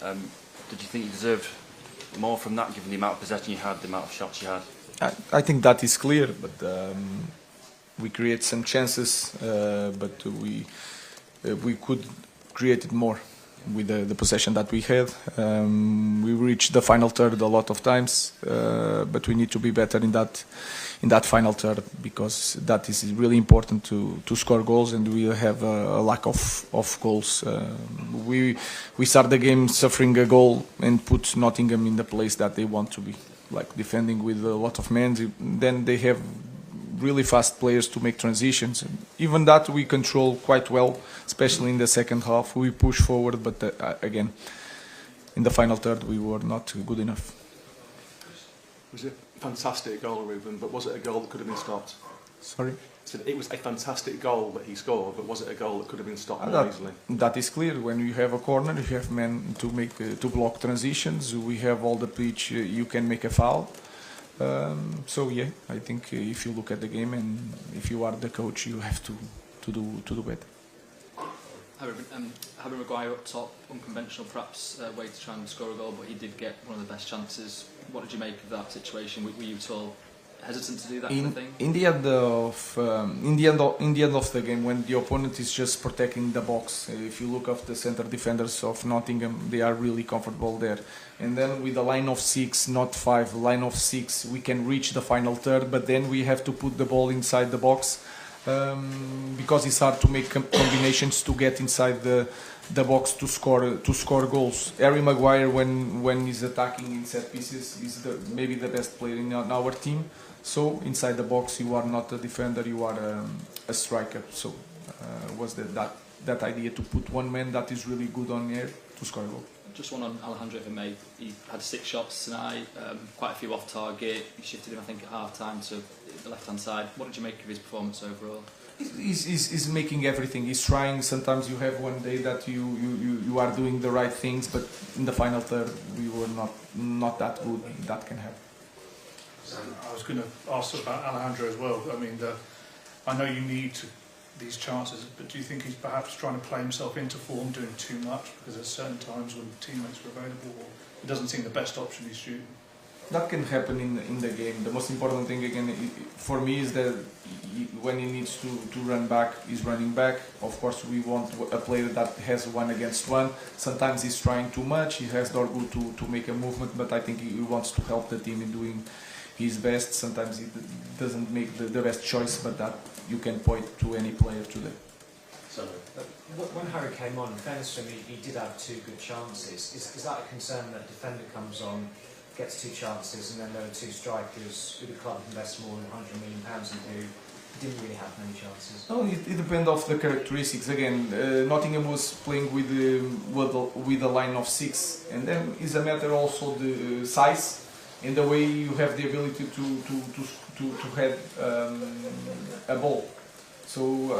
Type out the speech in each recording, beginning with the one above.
Did you think you deserved more from that, given the amount of possession you had, the amount of shots you had? I think that is clear, but we create some chances, but we could create it more with the possession that we had. We reached the final third a lot of times, but we need to be better in that final third, because that is really important to score goals, and we have a lack of goals. We start the game suffering a goal and put Nottingham in the place that they want to be, like defending with a lot of men. Then they have really fast players to make transitions. Even that we control quite well, especially in the second half. We push forward, but again, in the final third we were not good enough. It was a fantastic goal, Ruben, but was it a goal that could have been stopped? Sorry? So it was a fantastic goal that he scored, but was it a goal that could have been stopped more easily? That is clear. When you have a corner, you have men to block transitions. We have all the pitch. You can make a foul. So yeah, I think if you look at the game and if you are the coach, you have to do better. Harry Maguire up top, unconventional perhaps way to try and score a goal, but he did get one of the best chances. What did you make of that situation? Were you at all hesitant to do that kind of thing? In the end of the game, when the opponent is just protecting the box, if you look at the centre defenders of Nottingham, they are really comfortable there. And then with a line of 6, not 5, line of 6, we can reach the final third, but then we have to put the ball inside the box, because it's hard to make combinations to get inside the box to score goals. Harry Maguire, when he's attacking in set pieces, is maybe the best player in our team. So inside the box, you are not a defender, you are a striker. So was that idea to put one man that is really good on air to score a goal. Just one on Alejandro, if I may. He had 6 shots tonight, quite a few off target. You shifted him, I think, at half time to the left hand side. What did you make of his performance overall? He's making everything. He's trying. Sometimes you have one day that you are doing the right things, but in the final third we were not that good. That can happen. I was going to ask about Alejandro as well. I mean, I know you need these chances, but do you think he's perhaps trying to play himself into form, doing too much? Because at certain times when teammates are available, it doesn't seem the best option he's shooting. That can happen in the game. The most important thing again for me is that when he needs to run back, he's running back. Of course, we want a player that has 1 against 1. Sometimes he's trying too much. He has Dorgu to make a movement, but I think he wants to help the team in doing his best. Sometimes he doesn't make the best choice, but that you can point to any player today. When Harry came on, in fairness to him, he did have 2 good chances. Is that a concern that defender comes on, gets 2 chances, and then there are 2 strikers who the club invests more than £100 million in who didn't really have many chances? No, it depends on the characteristics. Again, Nottingham was playing with a line of 6, and then it's a matter also the size and the way you have the ability to head a ball. So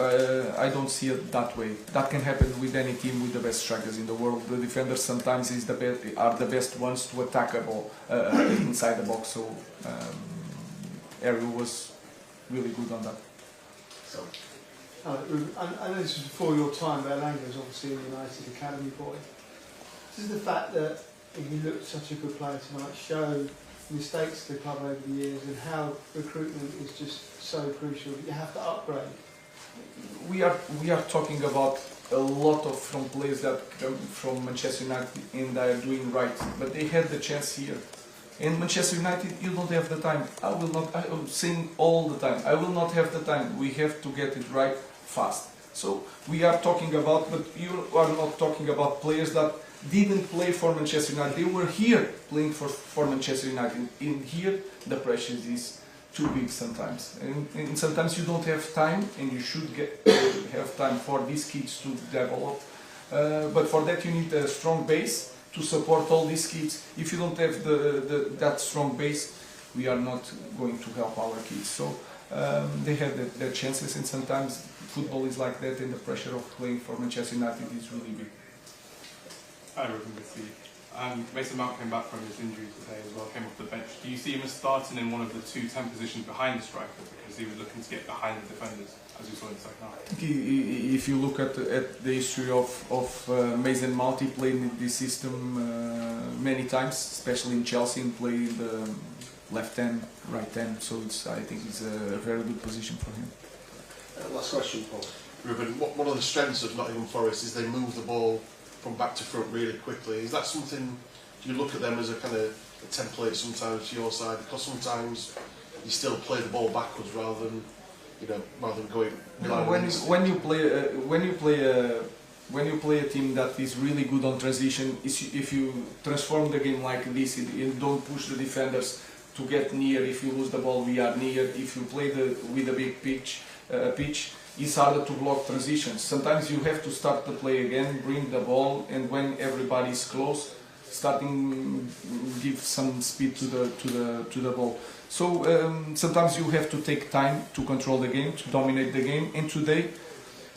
I don't see it that way. That can happen with any team with the best strikers in the world. The defenders sometimes are the best ones to attack a ball inside the box. So Harry was really good on that. I know this was before your time, but Alanga was obviously a United Academy boy. Does the fact that you looked such a good player tonight show mistakes of the club over the years and how recruitment is just so crucial that you have to upgrade? We are talking about a lot of from players that come from Manchester United and they are doing right, but they had the chance here. In Manchester United, you don't have the time. I'm saying all the time, I will not have the time. We have to get it right fast. So we are talking about, but you are not talking about players that didn't play for Manchester United. They were here playing for Manchester United. In here, the pressure is too big sometimes, and sometimes you don't have time, and you should have time for these kids to develop. But for that, you need a strong base to support all these kids. If you don't have that strong base, we are not going to help our kids. So they had their chances, and sometimes football is like that, and the pressure of playing for Manchester United is really big. Ruben, with the Mason Mount came back from his injury today as well, came off the bench. Do you see him as starting in one of the 2 10 positions behind the striker because he was looking to get behind the defenders, as we saw in the second half? If you look at the history of Mason Mount, he played in this system many times, especially in Chelsea, and played in the left hand, right hand. So I think it's a very good position for him. Last question, Paul. Ruben, one of the strengths of Nottingham Forest is they move the ball from back to front really quickly. Is that something, do you look at them as a kind of a template sometimes to your side? Because sometimes you still play the ball backwards rather than going. No, when you play a team that is really good on transition, if you transform the game like this, you don't push the defenders to get near. If you lose the ball, we are near. If you play with a big pitch, it's harder to block transitions. Sometimes you have to start the play again, bring the ball, and when everybody is close, give some speed to the ball. So sometimes you have to take time to control the game, to dominate the game. And today,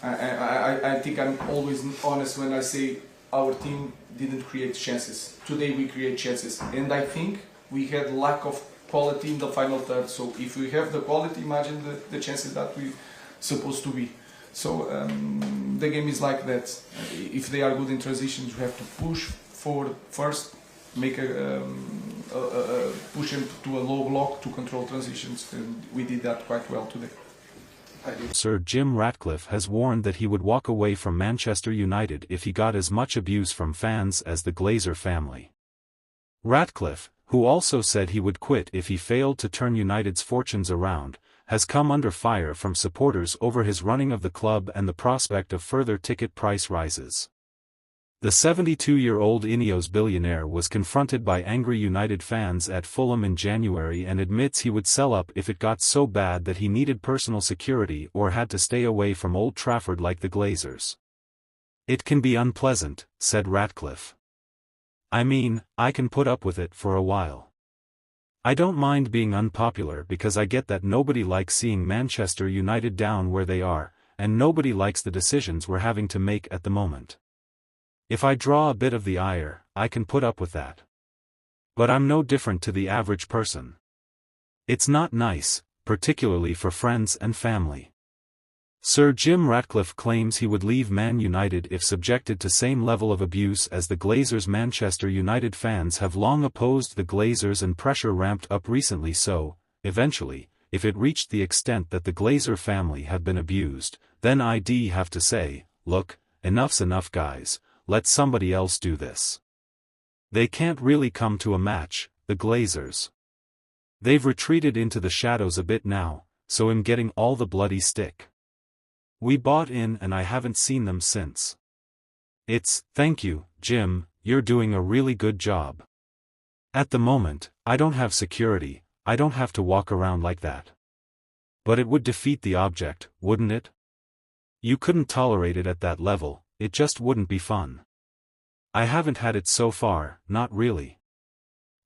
I think I'm always honest when I say our team didn't create chances. Today we create chances, and I think we had lack of quality in the final third. So if we have the quality, imagine the chances that we supposed to be. So the game is like that. If they are good in transitions, you have to push forward first, make push them to a low block to control transitions, and we did that quite well today. Sir Jim Ratcliffe has warned that he would walk away from Manchester United if he got as much abuse from fans as the Glazer family. Ratcliffe, who also said he would quit if he failed to turn United's fortunes around, has come under fire from supporters over his running of the club and the prospect of further ticket price rises. The 72-year-old Ineos billionaire was confronted by angry United fans at Fulham in January and admits he would sell up if it got so bad that he needed personal security or had to stay away from Old Trafford like the Glazers. "It can be unpleasant," said Ratcliffe. "I mean, I can put up with it for a while. I don't mind being unpopular because I get that nobody likes seeing Manchester United down where they are, and nobody likes the decisions we're having to make at the moment. If I draw a bit of the ire, I can put up with that. But I'm no different to the average person. It's not nice, particularly for friends and family." Sir Jim Ratcliffe claims he would leave Man United if subjected to same level of abuse as the Glazers. Manchester United fans have long opposed the Glazers and pressure ramped up recently, so, eventually, if it reached the extent that the Glazer family have been abused, then I'd have to say, look, enough's enough guys, let somebody else do this. They can't really come to a match, the Glazers. They've retreated into the shadows a bit now, so I'm getting all the bloody stick. We bought in and I haven't seen them since. It's, thank you, Jim, you're doing a really good job. At the moment, I don't have security, I don't have to walk around like that. But it would defeat the object, wouldn't it? You couldn't tolerate it at that level, it just wouldn't be fun. I haven't had it so far, not really.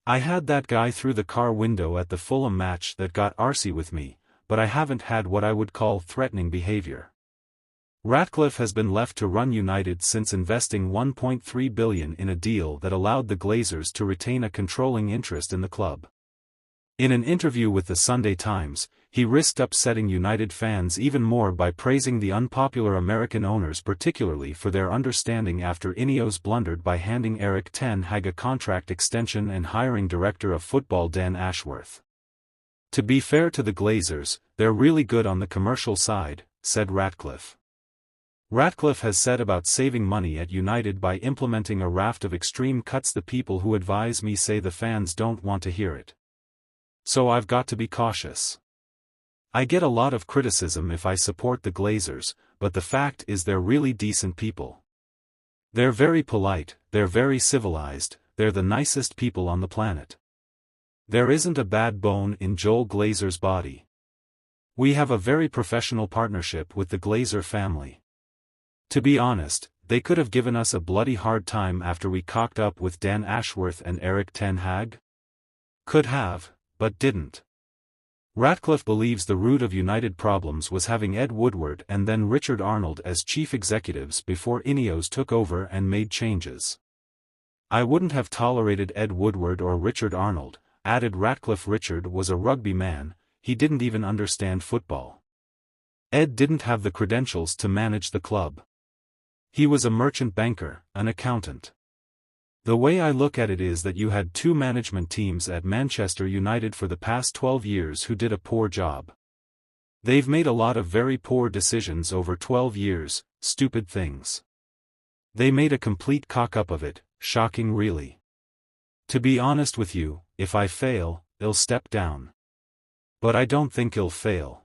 I had that guy through the car window at the Fulham match that got arsey with me, but I haven't had what I would call threatening behavior. Ratcliffe has been left to run United since investing £1.3 billion in a deal that allowed the Glazers to retain a controlling interest in the club. In an interview with the Sunday Times, he risked upsetting United fans even more by praising the unpopular American owners, particularly for their understanding after Ineos blundered by handing Erik ten Hag a contract extension and hiring director of football Dan Ashworth. "To be fair to the Glazers, they're really good on the commercial side," said Ratcliffe. Ratcliffe has said about saving money at United by implementing a raft of extreme cuts. "The people who advise me say the fans don't want to hear it. So I've got to be cautious. I get a lot of criticism if I support the Glazers, but the fact is they're really decent people. They're very polite, they're very civilized, they're the nicest people on the planet. There isn't a bad bone in Joel Glazer's body. We have a very professional partnership with the Glazer family. To be honest, they could have given us a bloody hard time after we cocked up with Dan Ashworth and Erik ten Hag. Could have, but didn't." Ratcliffe believes the root of United problems was having Ed Woodward and then Richard Arnold as chief executives before Ineos took over and made changes. I wouldn't have tolerated Ed Woodward or Richard Arnold, added Ratcliffe. Richard was a rugby man, he didn't even understand football. Ed didn't have the credentials to manage the club. He was a merchant banker, an accountant. The way I look at it is that you had two management teams at Manchester United for the past 12 years who did a poor job. They've made a lot of very poor decisions over 12 years, stupid things. They made a complete cock-up of it, shocking really. To be honest with you, if I fail, I'll step down. But I don't think I'll fail.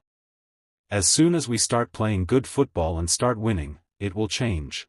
As soon as we start playing good football and start winning, it will change.